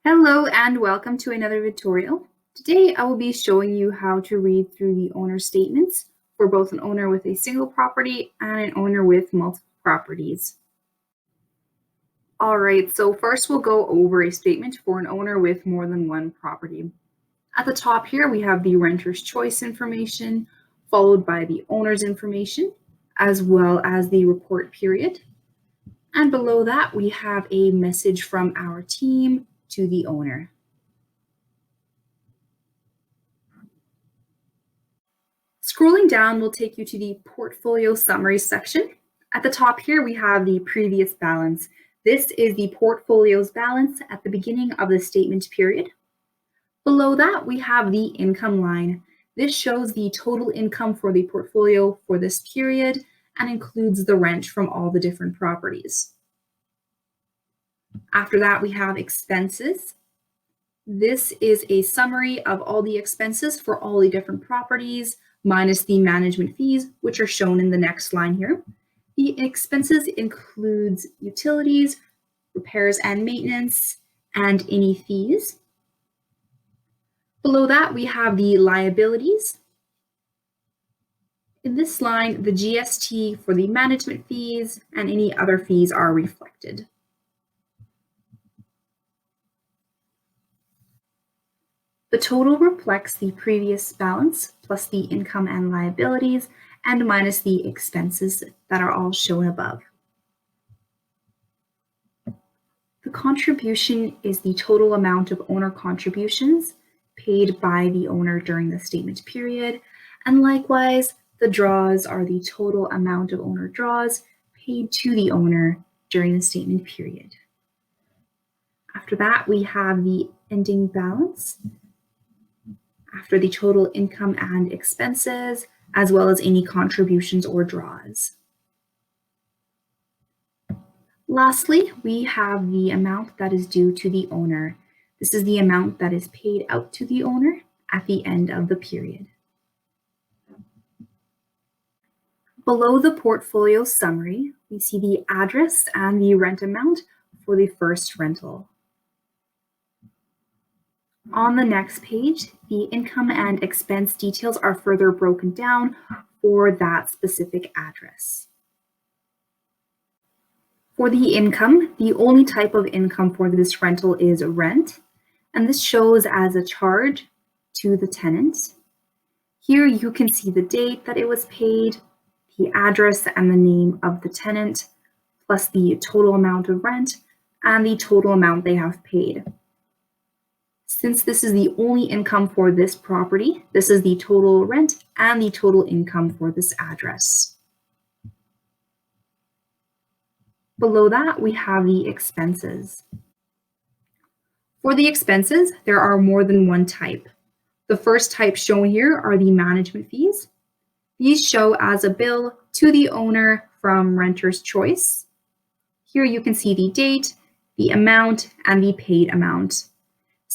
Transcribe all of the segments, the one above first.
Hello and welcome to another tutorial. Today I will be showing you how to read through the owner statements for both an owner with a single property and an owner with multiple properties. All right, so first we'll go over a statement for an owner with more than one property. At the top here we have the renter's choice information, followed by the owner's information, as well as the report period. And below that we have a message from our team to the owner. Scrolling down will take you to the portfolio summary section. At the top here, we have the previous balance. This is the portfolio's balance at the beginning of the statement period. Below that, we have the income line. This shows the total income for the portfolio for this period and includes the rent from all the different properties. After that, we have expenses. This is a summary of all the expenses for all the different properties, minus the management fees, which are shown in the next line here. The expenses includes utilities, repairs and maintenance, and any fees. Below that, we have the liabilities. In this line, the GST for the management fees and any other fees are reflected. The total reflects the previous balance plus the income and liabilities and minus the expenses that are all shown above. The contribution is the total amount of owner contributions paid by the owner during the statement period, and likewise, the draws are the total amount of owner draws paid to the owner during the statement period. After that, we have the ending balance after the total income and expenses, as well as any contributions or draws. Lastly, we have the amount that is due to the owner. This is the amount that is paid out to the owner at the end of the period. Below the portfolio summary, we see the address and the rent amount for the first rental. On the next page, the income and expense details are further broken down for that specific address. For the income, the only type of income for this rental is rent, and this shows as a charge to the tenant. Here you can see the date that it was paid, the address and the name of the tenant, plus the total amount of rent and the total amount they have paid. Since this is the only income for this property, this is the total rent and the total income for this address. Below that, we have the expenses. For the expenses, there are more than one type. The first type shown here are the management fees. These show as a bill to the owner from renter's choice. Here you can see the date, the amount, and the paid amount.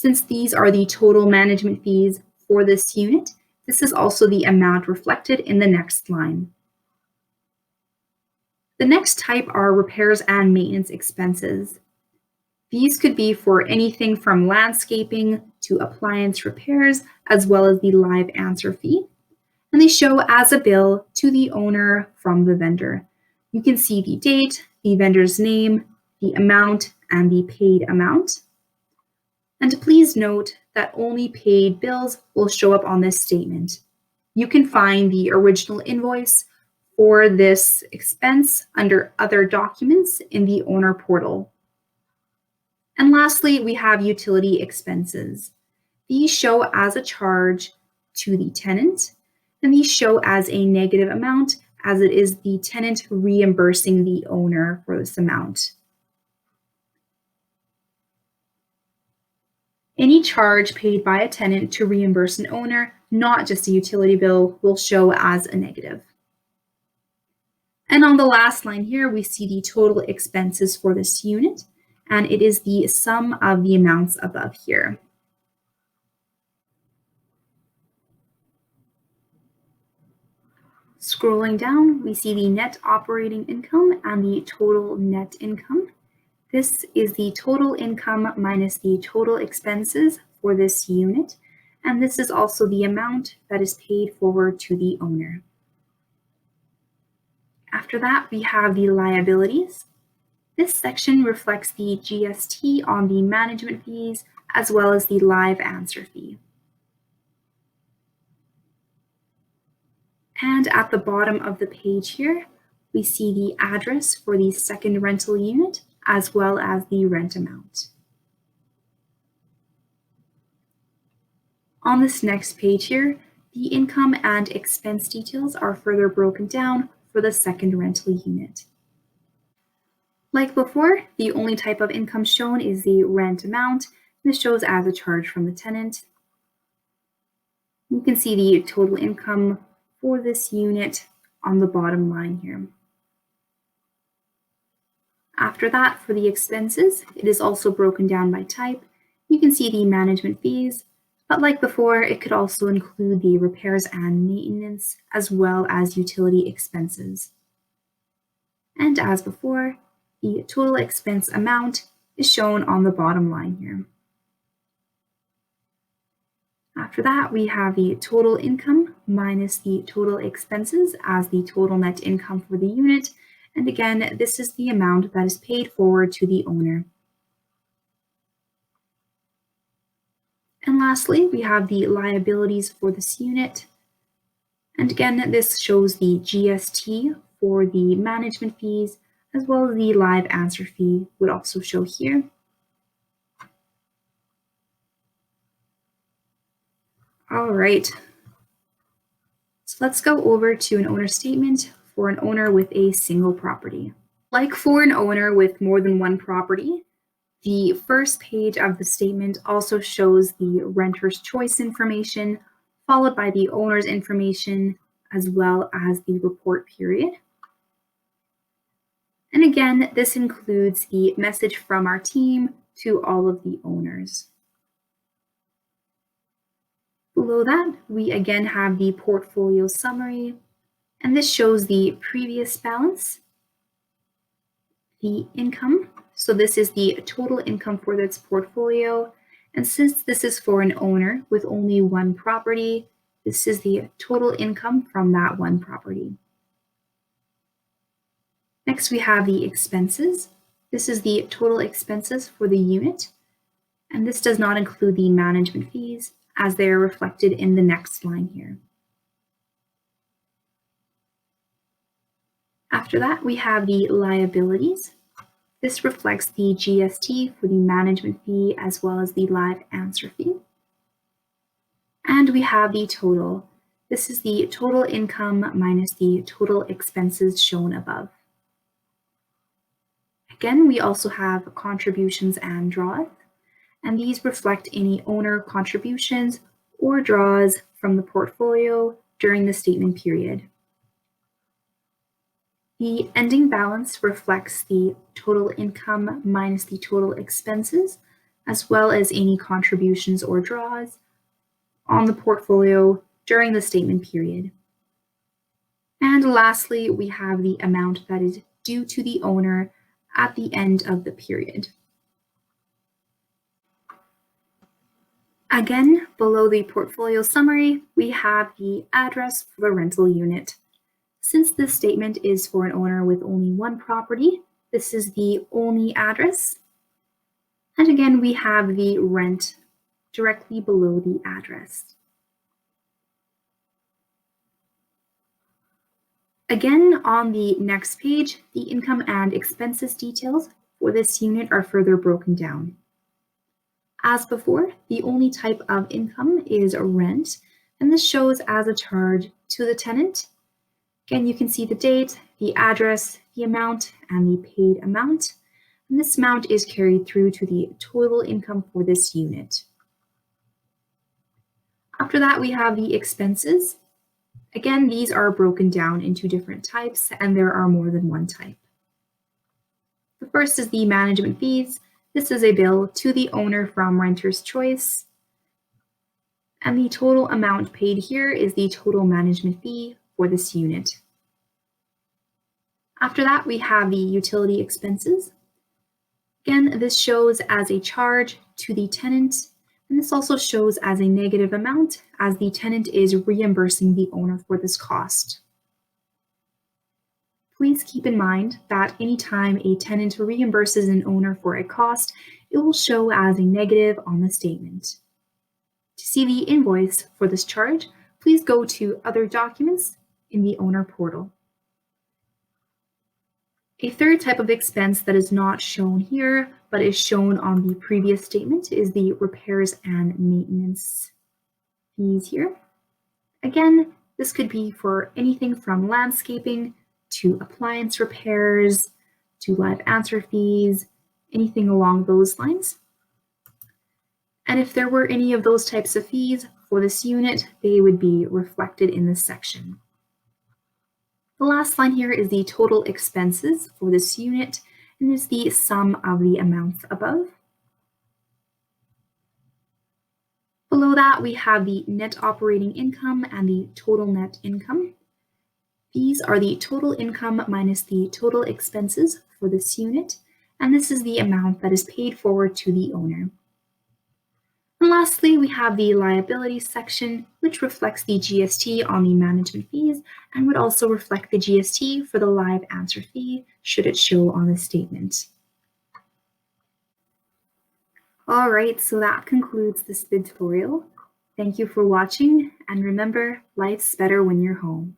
Since these are the total management fees for this unit, this is also the amount reflected in the next line. The next type are repairs and maintenance expenses. These could be for anything from landscaping to appliance repairs, as well as the live answer fee. And they show as a bill to the owner from the vendor. You can see the date, the vendor's name, the amount, and the paid amount. And please note that only paid bills will show up on this statement. You can find the original invoice for this expense under Other Documents in the owner portal. And lastly, we have utility expenses. These show as a charge to the tenant, and these show as a negative amount as it is the tenant reimbursing the owner for this amount. Any charge paid by a tenant to reimburse an owner, not just a utility bill, will show as a negative. And on the last line here, we see the total expenses for this unit, and it is the sum of the amounts above here. Scrolling down, we see the net operating income and the total net income. This is the total income minus the total expenses for this unit, and this is also the amount that is paid forward to the owner. After that, we have the liabilities. This section reflects the GST on the management fees as well as the live answer fee. And at the bottom of the page here, we see the address for the second rental unit as well as the rent amount. On this next page here, the income and expense details are further broken down for the second rental unit. Like before, the only type of income shown is the rent amount. This shows as a charge from the tenant. You can see the total income for this unit on the bottom line here. After that, for the expenses, it is also broken down by type. You can see the management fees, but like before, it could also include the repairs and maintenance, as well as utility expenses. And as before, the total expense amount is shown on the bottom line here. After that, we have the total income minus the total expenses as the total net income for the unit. And again, this is the amount that is paid forward to the owner. And lastly, we have the liabilities for this unit. And again, this shows the GST for the management fees, as well as the live answer fee would also show here. All right. So let's go over to an owner statement for an owner with a single property. Like for an owner with more than one property, the first page of the statement also shows the renter's choice information, followed by the owner's information, as well as the report period. And again, this includes the message from our team to all of the owners. Below that, we again have the portfolio summary, and this shows the previous balance, the income. So this is the total income for this portfolio. And since this is for an owner with only one property, this is the total income from that one property. Next, we have the expenses. This is the total expenses for the unit. And this does not include the management fees as they are reflected in the next line here. After that, we have the liabilities. This reflects the GST for the management fee as well as the live answer fee. And we have the total. This is the total income minus the total expenses shown above. Again, we also have contributions and draws, and these reflect any owner contributions or draws from the portfolio during the statement period. The ending balance reflects the total income minus the total expenses, as well as any contributions or draws on the portfolio during the statement period. And lastly, we have the amount that is due to the owner at the end of the period. Again, below the portfolio summary, we have the address for the rental unit. Since this statement is for an owner with only one property, this is the only address. And again, we have the rent directly below the address. Again, on the next page, the income and expenses details for this unit are further broken down. As before, the only type of income is rent, and this shows as a charge to the tenant. Again, you can see the date, the address, the amount, and the paid amount. And this amount is carried through to the total income for this unit. After that, we have the expenses. Again, these are broken down into different types, and there are more than one type. The first is the management fees. This is a bill to the owner from renter's choice. And the total amount paid here is the total management fee for this unit. After that, we have the utility expenses. Again, this shows as a charge to the tenant, and this also shows as a negative amount as the tenant is reimbursing the owner for this cost. Please keep in mind that anytime a tenant reimburses an owner for a cost, it will show as a negative on the statement. To see the invoice for this charge, please go to Other Documents in the Owner portal. A third type of expense that is not shown here, but is shown on the previous statement, is the repairs and maintenance fees here. Again, this could be for anything from landscaping to appliance repairs to live answer fees, anything along those lines. And if there were any of those types of fees for this unit, they would be reflected in this section. The last line here is the total expenses for this unit, and is the sum of the amounts above. Below that, we have the net operating income and the total net income. These are the total income minus the total expenses for this unit, and this is the amount that is paid forward to the owner. And lastly, we have the liabilities section, which reflects the GST on the management fees and would also reflect the GST for the live answer fee should it show on the statement. All right, so that concludes this tutorial. Thank you for watching, and remember, life's better when you're home.